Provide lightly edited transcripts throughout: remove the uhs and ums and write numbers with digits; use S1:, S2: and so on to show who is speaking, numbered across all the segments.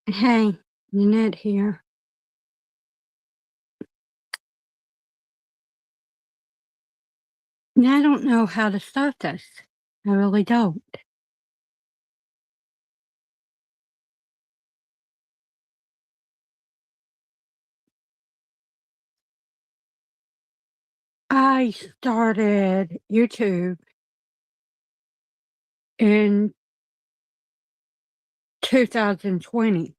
S1: Hey, Nanette here. I don't know how to start this. I really don't. I started YouTube in 2020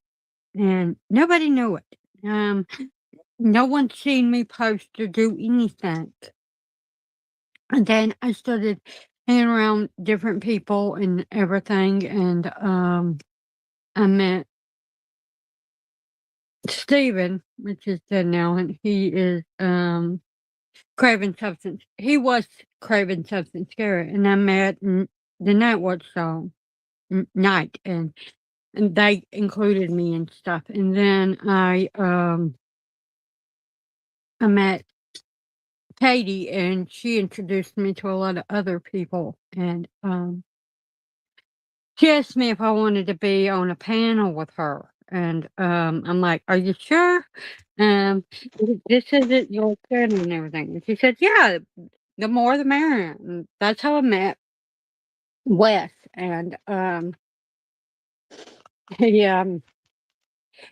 S1: and nobody knew it. No one seen me post or do anything. And then I started hanging around different people and everything. And I met Steven, which is dead now, and he was craving substance care, and I met the Night Watch song, Night, and they included me and stuff, and then I met Katie, and she introduced me to a lot of other people, and, she asked me if I wanted to be on a panel with her, and, I'm like, "Are you sure? This isn't your channel and everything," and she said, "Yeah, the more the merrier," and that's how I met Wes, and, he, um,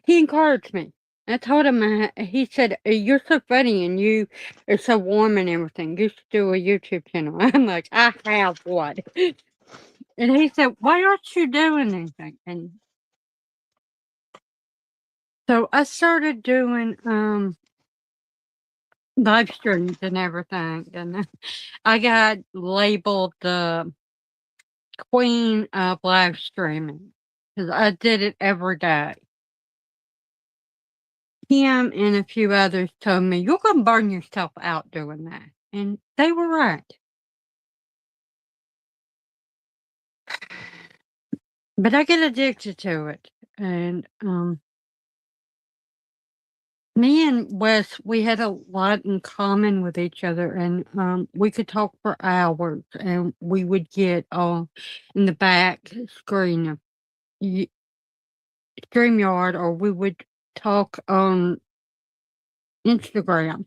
S1: he encouraged me. I told him, he said, "You're so funny and you are so warm and everything. You should do a YouTube channel." I'm like, "I have one." And he said, "Why aren't you doing anything?" And so I started doing, live streams and everything, and I got labeled the queen of live streaming because I did it every day. Him and a few others told me, "You're gonna burn yourself out doing that," and they were right. But I get addicted to it, and, me and Wes, we had a lot in common with each other, and, we could talk for hours, and we would get on in the back screen of y StreamYard, or we would talk on Instagram.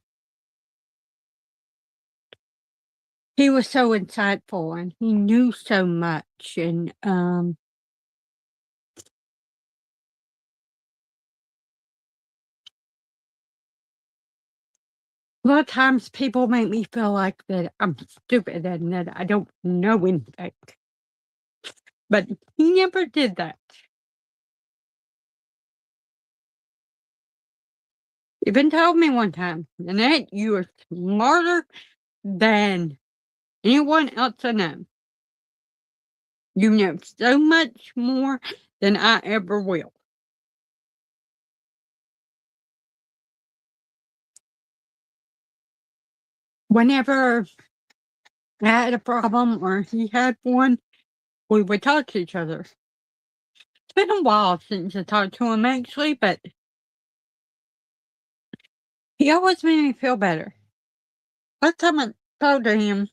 S1: He was so insightful, and he knew so much, and, a lot of times people make me feel like that I'm stupid and that I don't know anything, but he never did that. He even told me one time, "Annette, you are smarter than anyone else I know. You know so much more than I ever will." Whenever I had a problem or he had one, we would talk to each other. It's been a while since I talked to him actually, but he always made me feel better. Last time I talked to him,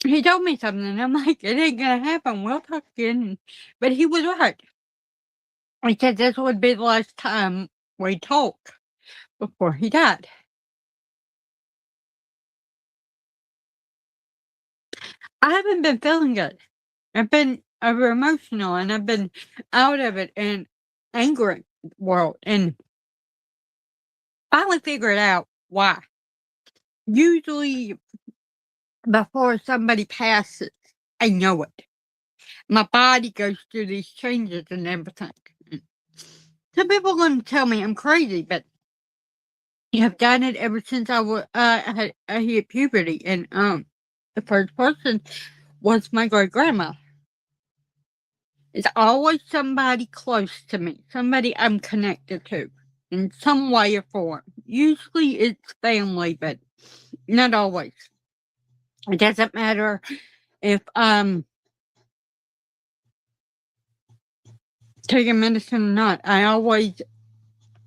S1: he told me something, and I'm like, "It ain't gonna happen, we'll talk again," but he was right. He said this would be the last time we talk before he died. I haven't been feeling good. I've been over emotional, and I've been out of it and angry world, and finally figured out why. Usually before somebody passes, I know it. My body goes through these changes and everything. Some people are gonna tell me I'm crazy, but I've done it ever since I hit puberty, and, the first person was my great-grandma. It's always somebody close to me, somebody I'm connected to in some way or form. Usually it's family, but not always. It doesn't matter if I'm taking medicine or not.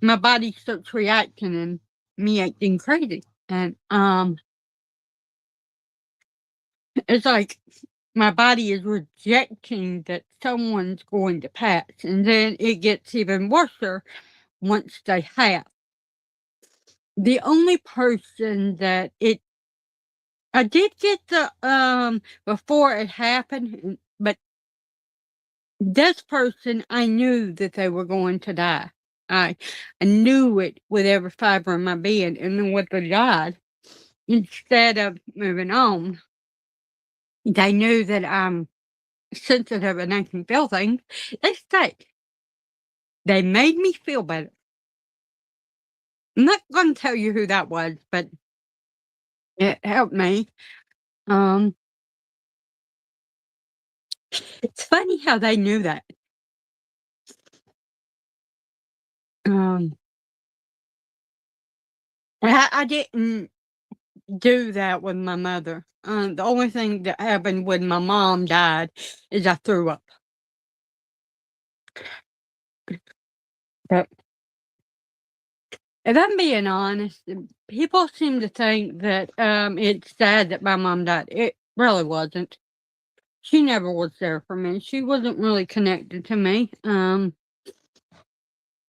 S1: My body starts reacting and me acting crazy. And it's like my body is rejecting that someone's going to pass, and then it gets even worse once they have. The only person that it I did get the, before it happened, but this person, I knew that they were going to die. I I knew it with every fiber of my being, and then when they died, instead of moving on, they knew that I'm sensitive and I can feel things. They stayed. They made me feel better. I'm not gonna tell you who that was, but it helped me. Um, it's funny how they knew that. Um, I didn't do that with my mother. The only thing that happened when my mom died is I threw up. But if I'm being honest, people seem to think that it's sad that my mom died. It really wasn't. She never was there for me. She wasn't really connected to me.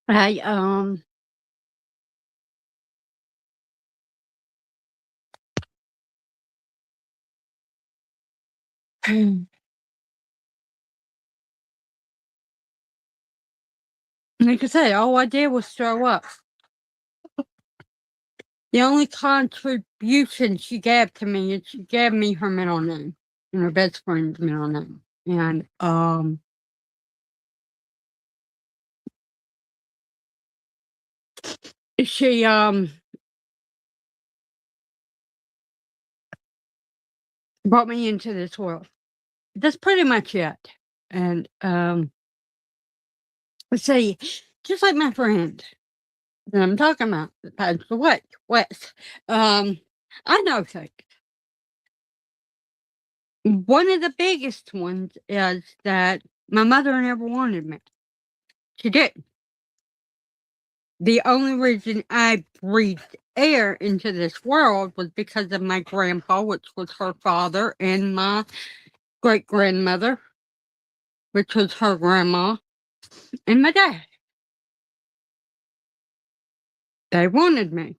S1: I like I said, all I did was throw up. The only contribution she gave to me is she gave me her middle name and her best friend's middle name. And she brought me into this world. That's pretty much it. And let's see, just like my friend that I'm talking about that passed away, Wes. Um, I know things. One of the biggest ones is that my mother never wanted me. She didn't. The only reason I breathed air into this world was because of my grandpa, which was her father, and my great grandmother, which was her grandma, and my dad. They wanted me.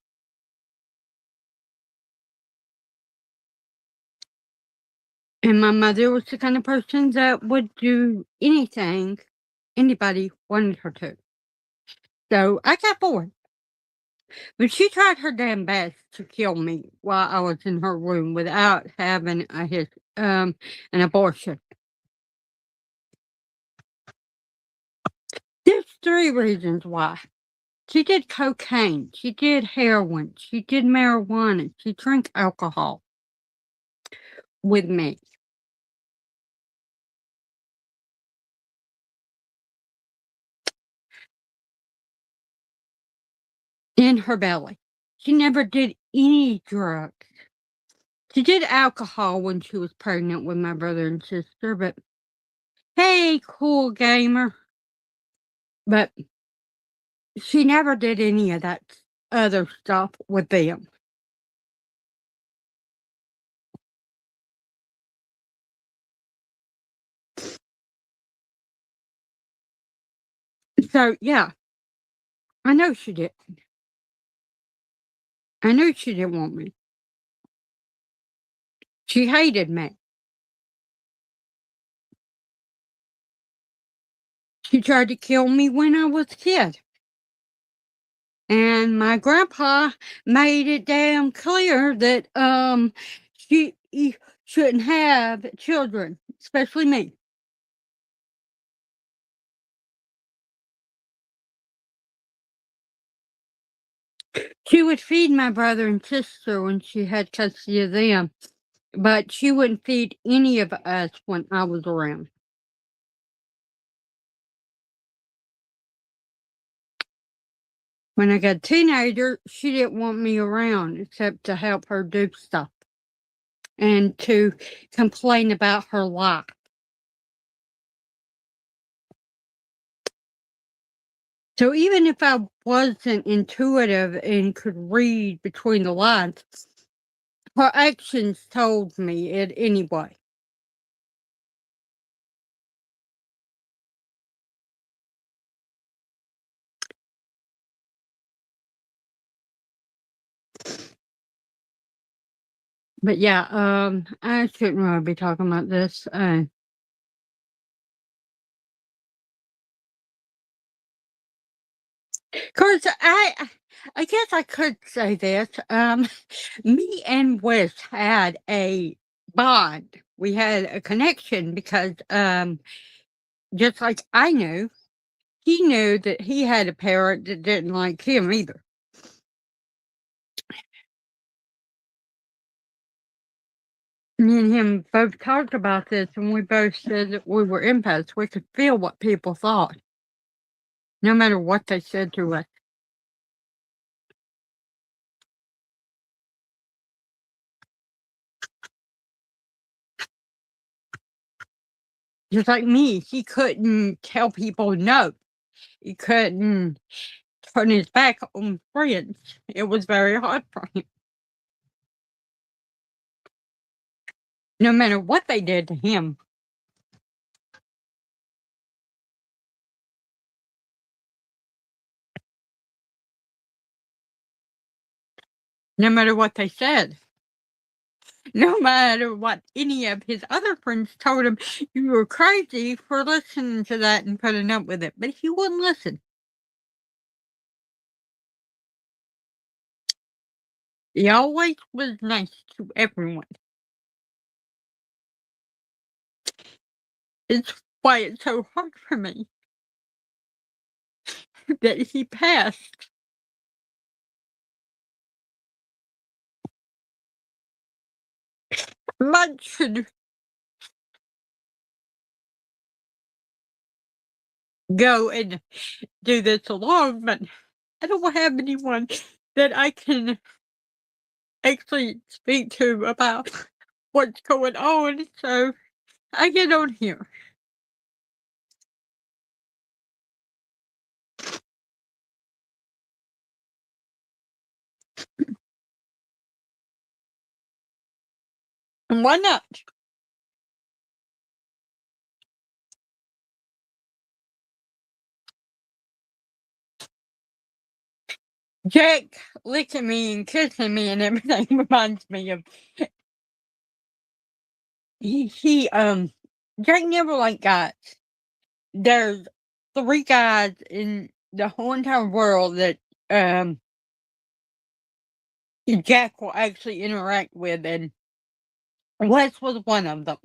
S1: And my mother was the kind of person that would do anything anybody wanted her to. So I got bored. But she tried her damn best to kill me while I was in her room without having an abortion. There's 3 reasons why. She did cocaine, she did heroin, she did marijuana, she drank alcohol with me in her belly. She never did any drugs. She did alcohol when she was pregnant with my brother and sister, but hey, cool gamer. But she never did any of that other stuff with them. So, yeah, I know she did. I knew she didn't want me. She hated me. She tried to kill me when I was a kid. And my grandpa made it damn clear that she shouldn't have children, especially me. She would feed my brother and sister when she had custody of them, but she wouldn't feed any of us when I was around. When I got a teenager, she didn't want me around except to help her do stuff and to complain about her life. So even if I wasn't intuitive and could read between the lines, her actions told me it anyway. But yeah, I shouldn't really be talking about this. 'Cause I guess I could say this, me and Wes had a bond. We had a connection because, just like I knew, he knew that he had a parent that didn't like him either. Me and him both talked about this, and we both said that we were empaths. We could feel what people thought, no matter what they said to us. Just like me, he couldn't tell people no. He couldn't turn his back on friends. It was very hard for him, no matter what they did to him, no matter what they said, no matter what any of his other friends told him. You were crazy for listening to that and putting up with it, but he wouldn't listen. He always was nice to everyone. It's why it's so hard for me that he passed. Mine should go and do this alone, but I don't have anyone that I can actually speak to about what's going on, so I get on here. And why not? Jack licking me and kissing me and everything reminds me of he Jack never liked guys. There's 3 guys in the whole entire world that um Jack will actually interact with, and Wes was one of them.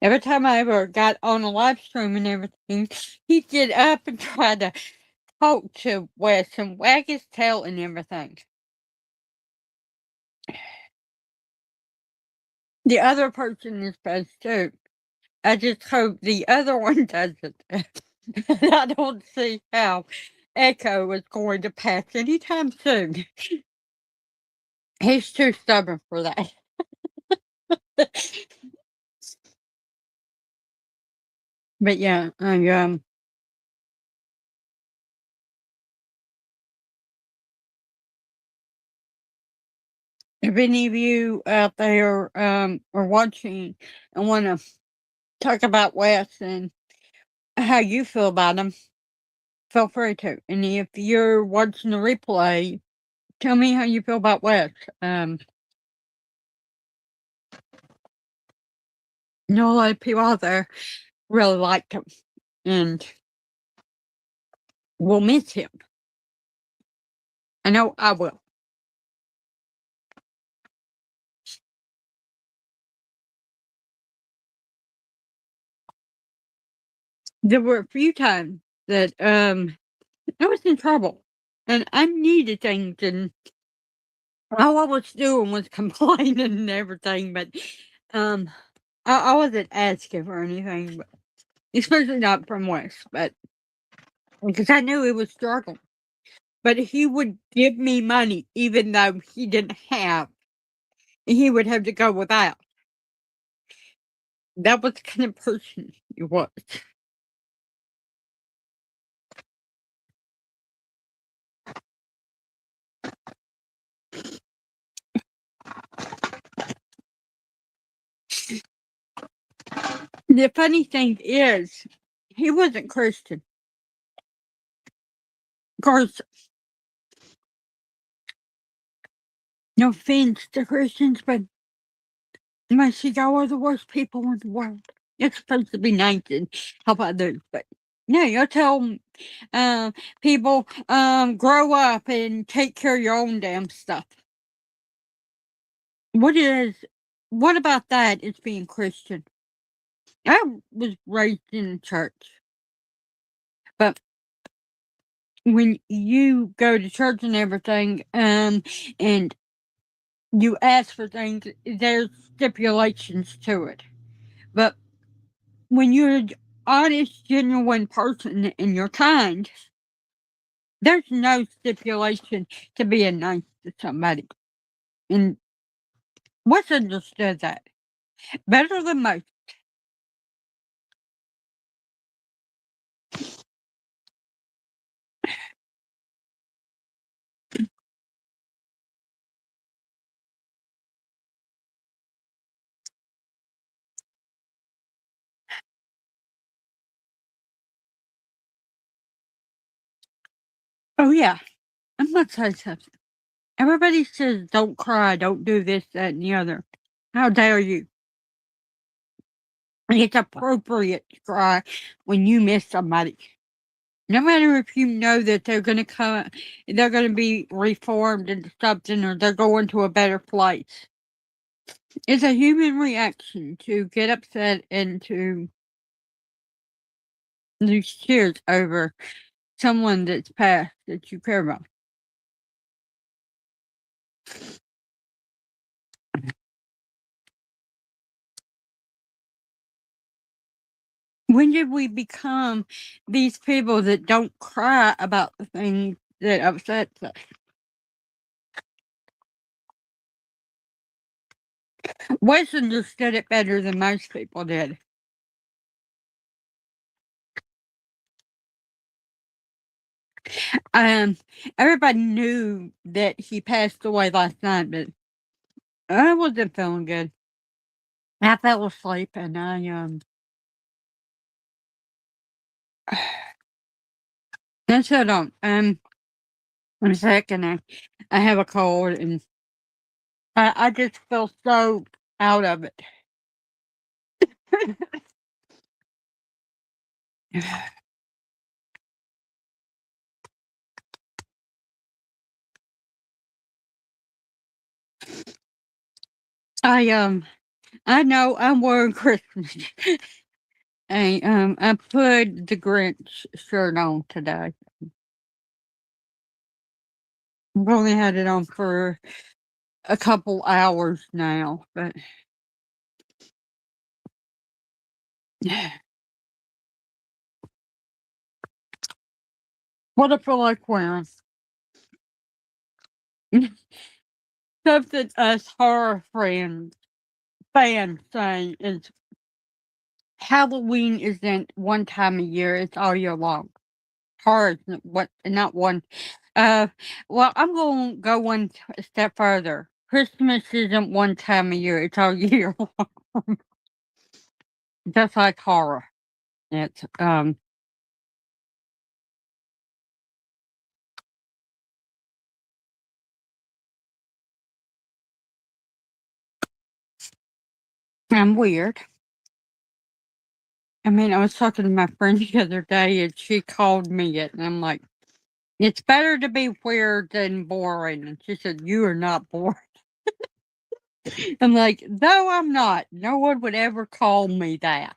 S1: Every time I ever got on a live stream and everything, he'd get up and try to talk to Wes and wag his tail and everything. The other person is supposed to. I just hope the other one doesn't. I don't see how Echo is going to pass anytime soon. He's too stubborn for that. But yeah, if any of you out there are watching and want to talk about Wes and how you feel about him, feel free to. And if you're watching the replay, tell me how you feel about Wes. You know, a lot of people out there really liked him and will miss him. I know I will. There were a few times that I was in trouble and I needed things, and all I was doing was complaining and everything, but um I wasn't asking for anything, but especially not from Wes, but because I knew he was struggling. But he would give me money even though he didn't have. He would have to go without. That was the kind of person he was. The funny thing is, he wasn't Christian. Of course, No offense to Christians, but most of y'all are the worst people in the world. You're supposed to be nice and help others, but no, you'll tell uh, people, grow up and take care of your own damn stuff. What is, what about that is being Christian? I was raised in the church, but when you go to church and everything, and you ask for things, there's stipulations to it. But when you're an honest, genuine person and you're kind, there's no stipulation to being nice to somebody. And what's understood that better than most. Oh yeah, I'm gonna tell you something. Everybody says don't cry, don't do this, that, and the other. How dare you? It's appropriate to cry when you miss somebody. No matter if you know that they're gonna be reformed into something or they're going to a better place. It's a human reaction to get upset and to lose tears over someone that's passed that you care about. When did we become these people that don't cry about the things that upset us? Wes understood it better than most people did. Um, Everybody knew that he passed away last night, but I wasn't feeling good. I fell asleep and I still don't. I'm sick and I have a cold and I just feel so out of it. I I know I'm wearing Christmas. I put the Grinch shirt on today. I've only had it on for a couple hours now, but what I feel like wearing. Something us horror fans say is Halloween isn't one time a year, it's all year long. Horror isn't not one. Uh, well, I'm going to go one step further. Christmas isn't one time a year, it's all year long. Just like horror. It's, I'm weird. I mean, I was talking to my friend the other day and she called me it, and I'm like, it's better to be weird than boring. And she said, you are not boring. I'm like, no, I'm not. No one would ever call me that.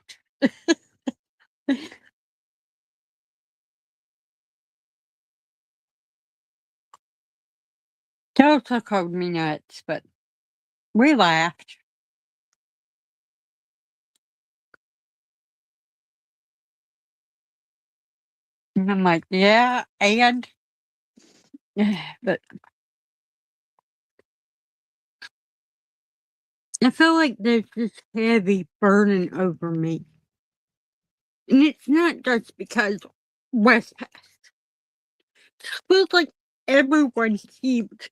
S1: Tulsa called me nuts, but we laughed. And I'm like, yeah, and but I feel like there's this heavy burden over me. And it's not just because West passed. It feels like everyone keeps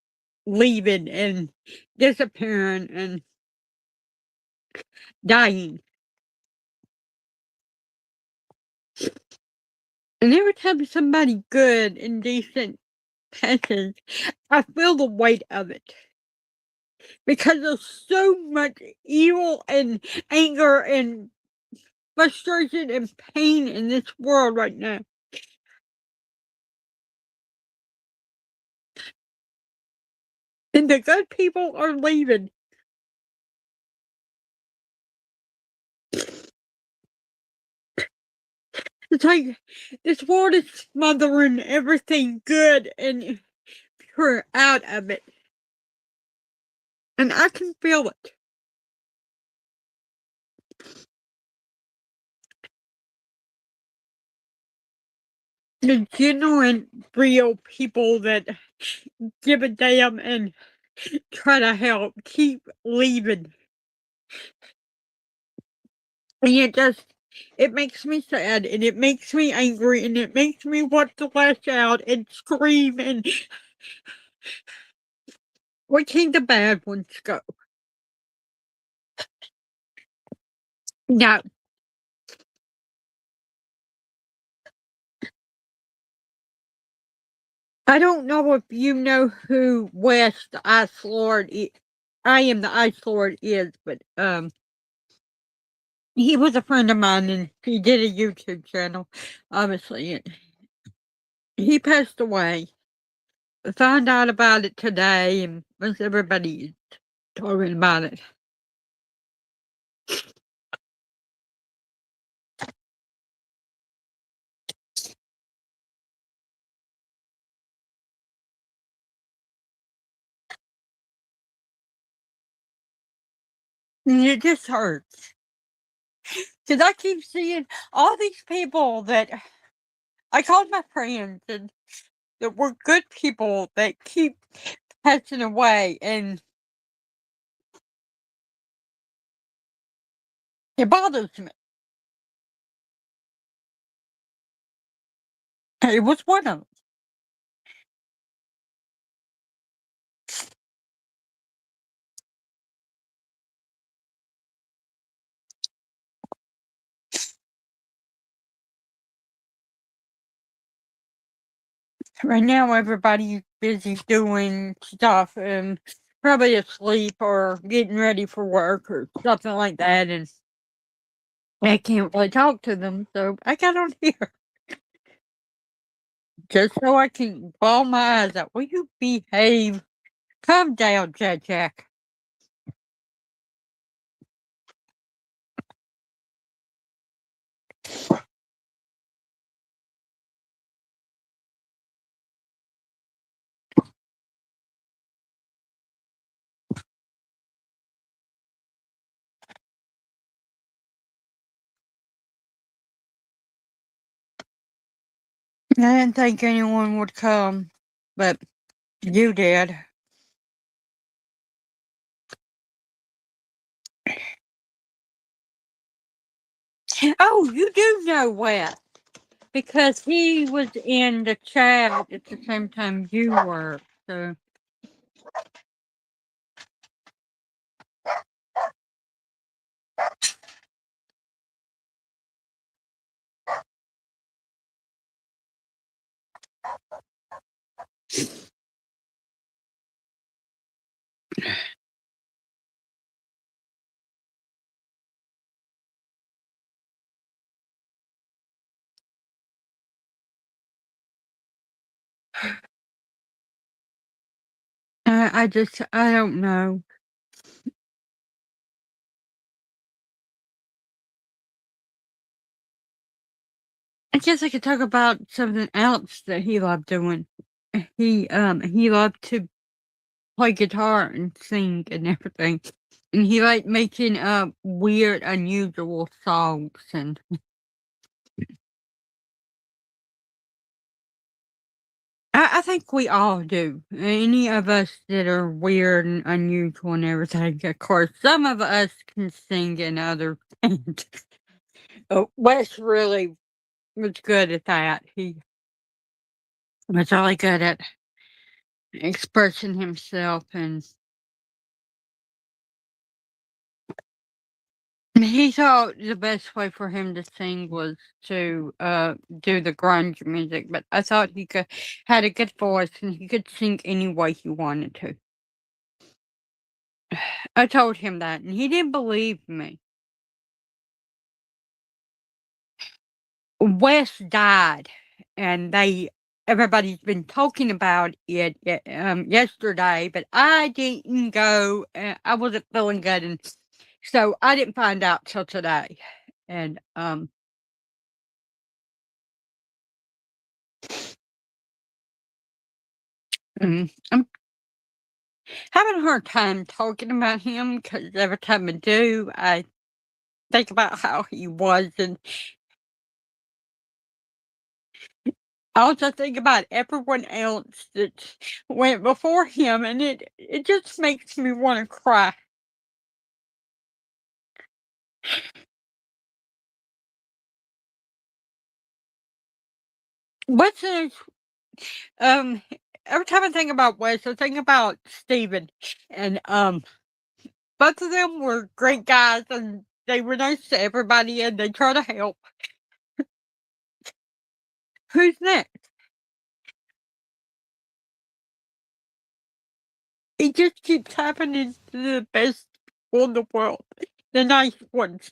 S1: leaving and disappearing and dying. And every time somebody good and decent passes, I feel the weight of it. because there's so much evil and anger and frustration and pain in this world right now. And the good people are leaving. It's like this world is smothering everything good and pure out of it. And I can feel it. The genuine, real people that give a damn and try to help keep leaving. And it makes me sad and it makes me angry and it makes me want to lash out and scream and where can the bad ones go? Now, I don't know if you know who West Ice Lord I am the Ice Lord is, but he was a friend of mine and he did a YouTube channel, obviously. And he passed away. I found out about it today and most everybody is talking about it. And it just hurts. Because I keep seeing all these people that I called my friends and that were good people that keep passing away, and it bothers me. It was one of them. Right now, everybody's busy doing stuff and probably asleep or getting ready for work or something like that, and I can't really talk to them, so I got on here just so I can bawl my eyes out. Will you behave? Calm down, Jack. I didn't think anyone would come, but you did. Oh, you do know Wes because he was in the chat at the same time you were. So I don't know. I guess I could talk about something else that he loved doing. He loved to play guitar and sing and everything. And he liked making weird, unusual songs and I think we all do. Any of us that are weird and unusual and everything. Of course, some of us can sing and others can't. Wes really was good at that. He was really good at expressing himself, and he thought the best way for him to sing was to do the grunge music. But I thought he had a good voice and he could sing any way he wanted to. I told him that, and he didn't believe me. Wes died, and everybody's been talking about it yesterday, but I didn't go. I wasn't feeling good, and so I didn't find out till today. And I'm having a hard time talking about him because every time I do, I think about how he was, and I also think about everyone else that went before him, and it just makes me want to cry. What's the um? Every time I think about Wes, I think about Steven, and both of them were great guys, and they were nice to everybody, and they try to help. Who's next? It just keeps happening to the best people in the world, the nice ones.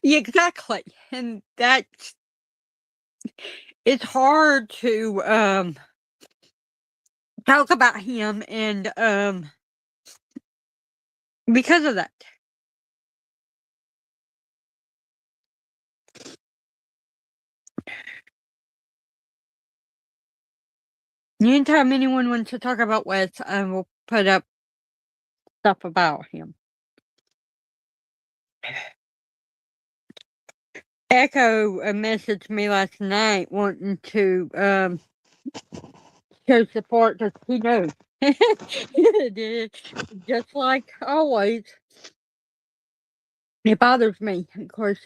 S1: Yeah, exactly, and that's it's hard to talk about him, and because of that. Anytime anyone wants to talk about Wes, I will put up stuff about him. Echo messaged me last night wanting to show support because he knows. Just like always, it bothers me. Of course,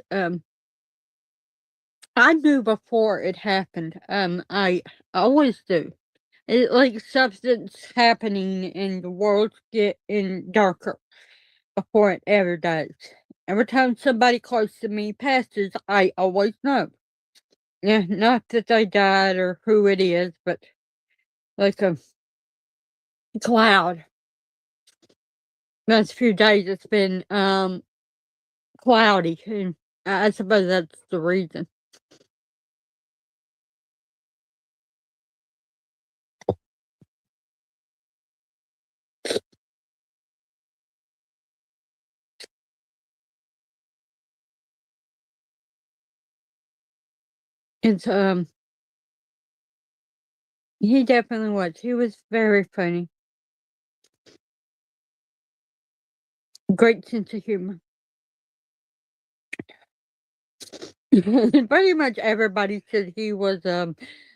S1: I knew before it happened. I always do. It like substance happening and the world's getting darker before it ever does. Every time somebody close to me passes, I always know. Yeah, not that they died or who it is, but like a cloud. Last few days it's been cloudy, and I suppose that's the reason. It's he definitely was. He was very funny. Great sense of humor. Pretty much everybody said he was a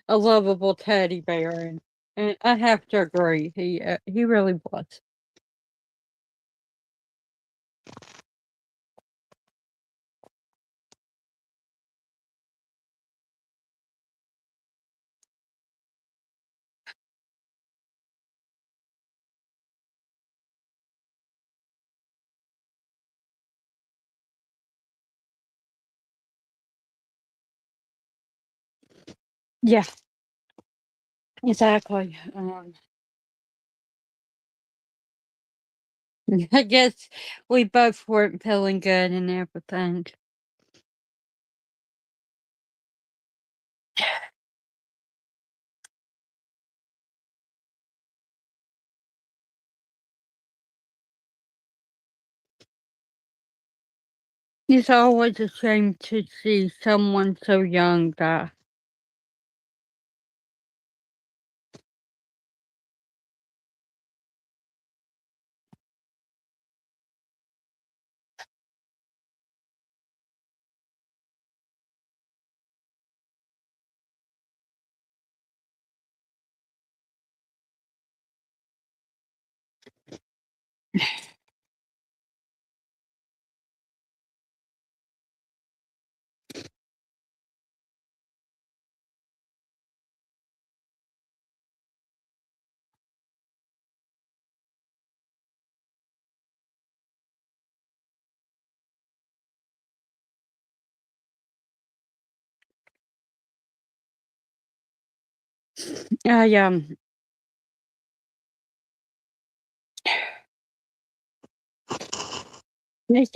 S1: lovable teddy bear, and I have to agree. He really was. Yeah, exactly. I guess we both weren't feeling good and everything. It's always a shame to see someone so young die. I, Nick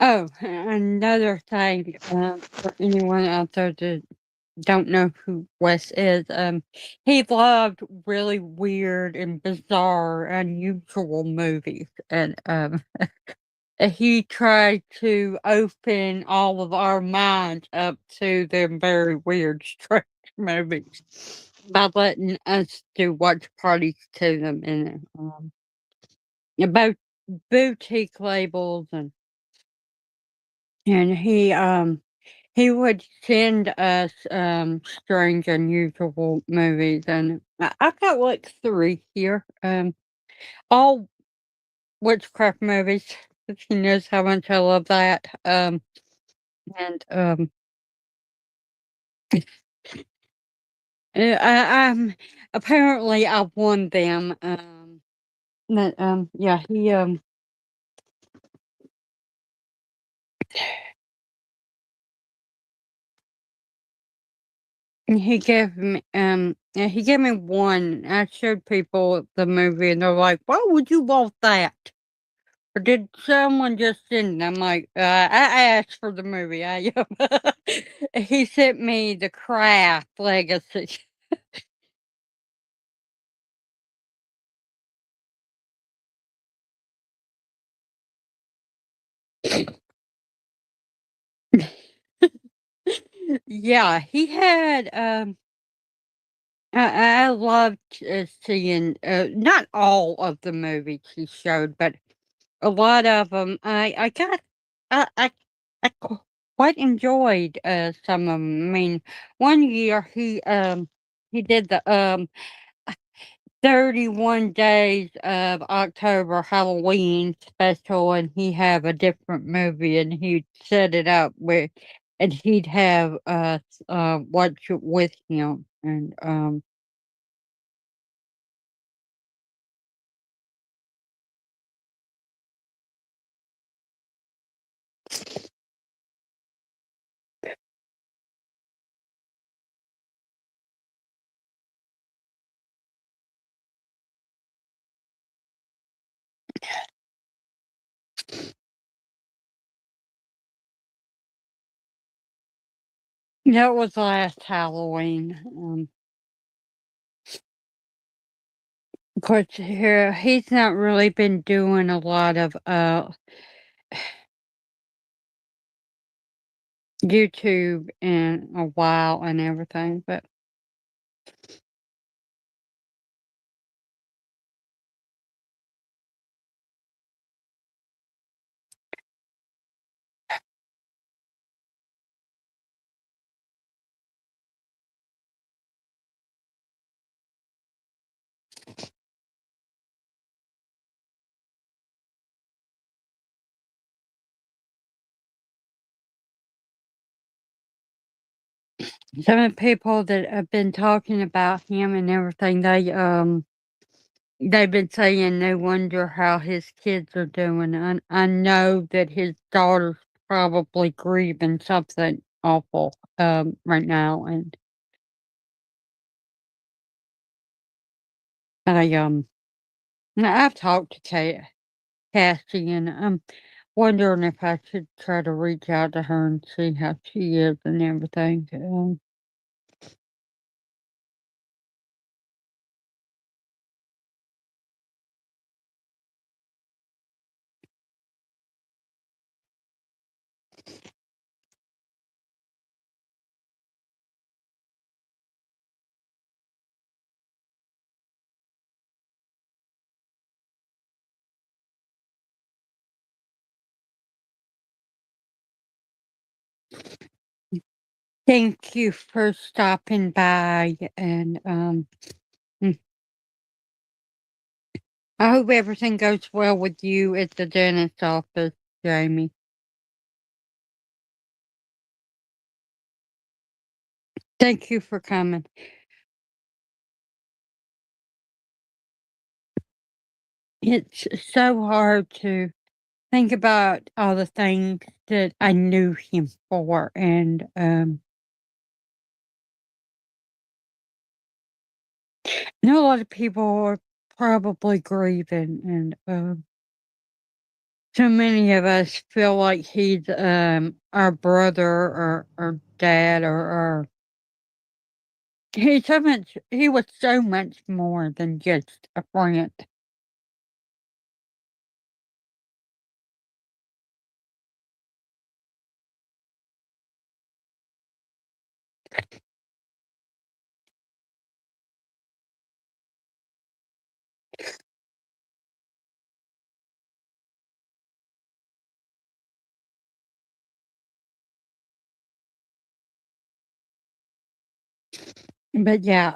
S1: oh, another thing, for anyone out there that don't know who Wes is, he loved really weird and bizarre, unusual movies, and, he tried to open all of our minds up to them very weird, strange movies by letting us do watch parties to them and, about boutique labels and he would send us, strange, unusual movies, and I've got, like, 3 here, all witchcraft movies, 'cause he knows how much I love that, and, apparently I won them, but, yeah, he gave me one. I showed people the movie, and they're like, "Why would you want that? Or did someone just send it?" I'm like, I asked for the movie, he sent me The Craft Legacy. Yeah, he had, I loved, seeing, not all of the movies he showed, but a lot of them. I got I quite enjoyed, some of them. I mean, one year he did the, 31 days of October Halloween special, and he have a different movie, and he'd set it up where and he'd have us, watch it with him, and, that was last Halloween, of course, here he's not really been doing a lot of, YouTube in a while and everything, but some of the people that have been talking about him and everything, they've been saying they wonder how his kids are doing. I know that his daughter's probably grieving something awful, right now, and I, I've talked to Cassie, and I'm wondering if I should try to reach out to her and see how she is and everything. Thank you for stopping by and, I hope everything goes well with you at the dentist's office, Jamie. Thank you for coming. It's so hard to think about all the things that I knew him for, and, I know a lot of people are probably grieving, and, so many of us feel like he's, our brother or dad or he was so much more than just a friend. But yeah,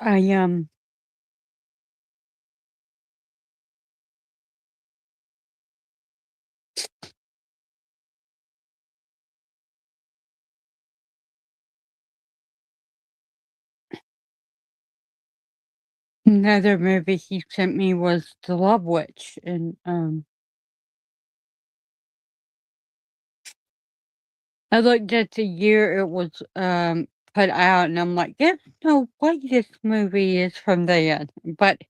S1: another movie he sent me was The Love Witch, and, I looked at the year it was, put out, and I'm like, "There's no way this movie is from then," but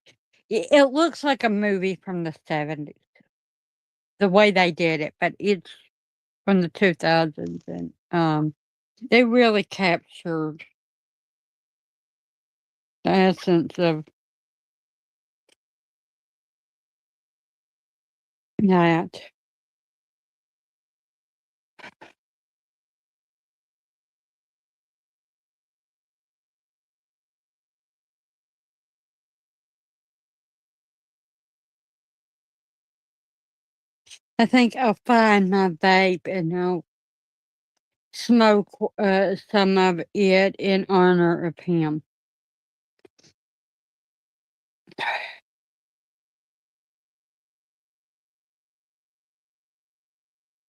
S1: it looks like a movie from the '70s, the way they did it, but it's from the 2000s, and, they really captured the essence of that. I think I'll find my vape and I'll smoke, some of it in honor of him.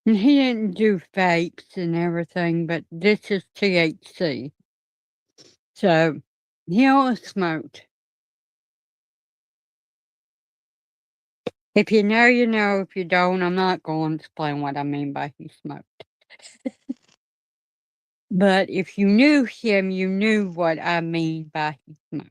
S1: And he didn't do vapes and everything, but this is THC. So he always smoked. If you know, you know. If you don't, I'm not going to explain what I mean by he smoked. But if you knew him, you knew what I mean by he smoked.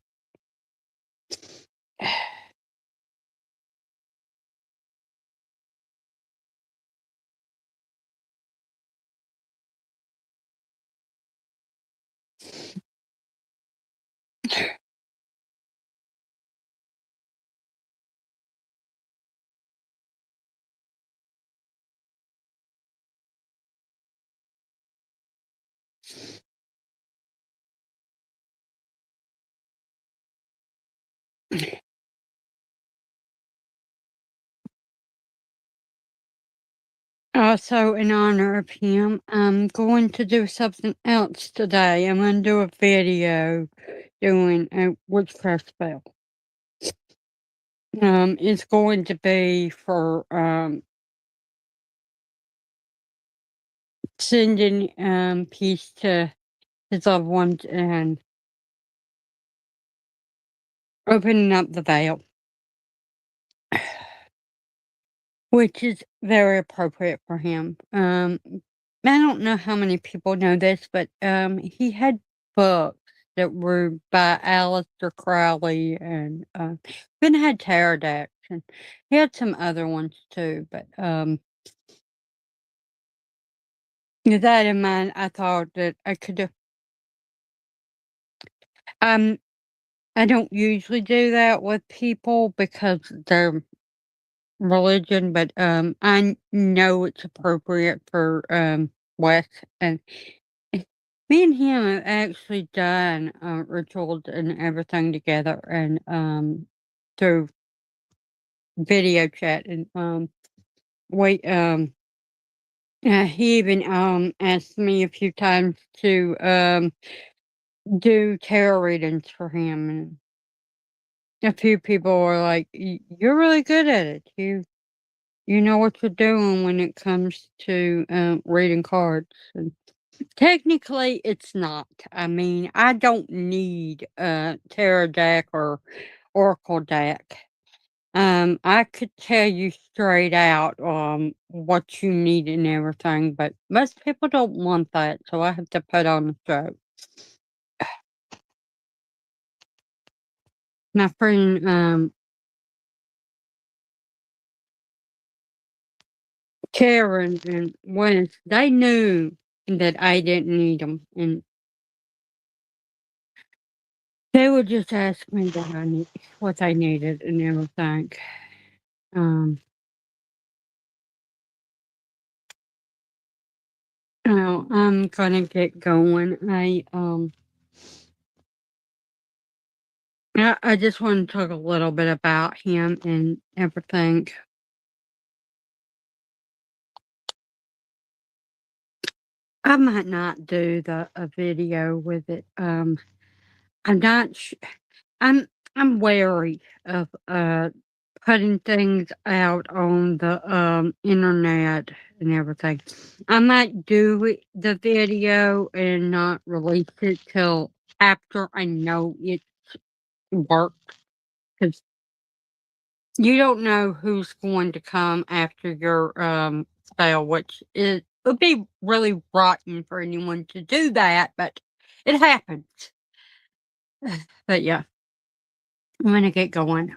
S1: Also, in honor of him, I'm going to do something else today. I'm going to do a video doing a witchcraft spell. It's going to be for sending peace to his loved ones and opening up the veil, which is very appropriate for him. I don't know how many people know this, but he had books that were by Aleister Crowley and then had tarot decks, and he had some other ones too. But with that in mind, I thought that I could. Um, I don't usually do that with people because their religion, but know it's appropriate for Wes, and me and him have actually done, rituals and everything together and, through video chat and, he even, asked me a few times to, do tarot readings for him, a few people were like, You're really good at it. You know what you're doing when it comes to reading cards." And technically, it's not. I mean, I don't need tarot deck or oracle deck. I could tell you straight out what you need and everything, but most people don't want that, so I have to put on a show. My friend Karen and Wes, they knew that I didn't need them, and they would just ask me what I needed and everything. Um, I'm gonna get going. I just want to talk a little bit about him and everything. I might not do a video with it. I'm not. I'm I'm wary of putting things out on the internet and everything. I might do the video and not release it till after I know it worked, because you don't know who's going to come after your spell, which it would be really rotten for anyone to do that, but it happens. But yeah, I'm gonna get going.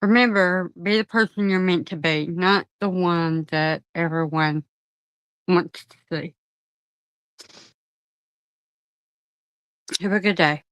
S1: Remember, be the person you're meant to be, not the one that everyone wants to see. Have a good day.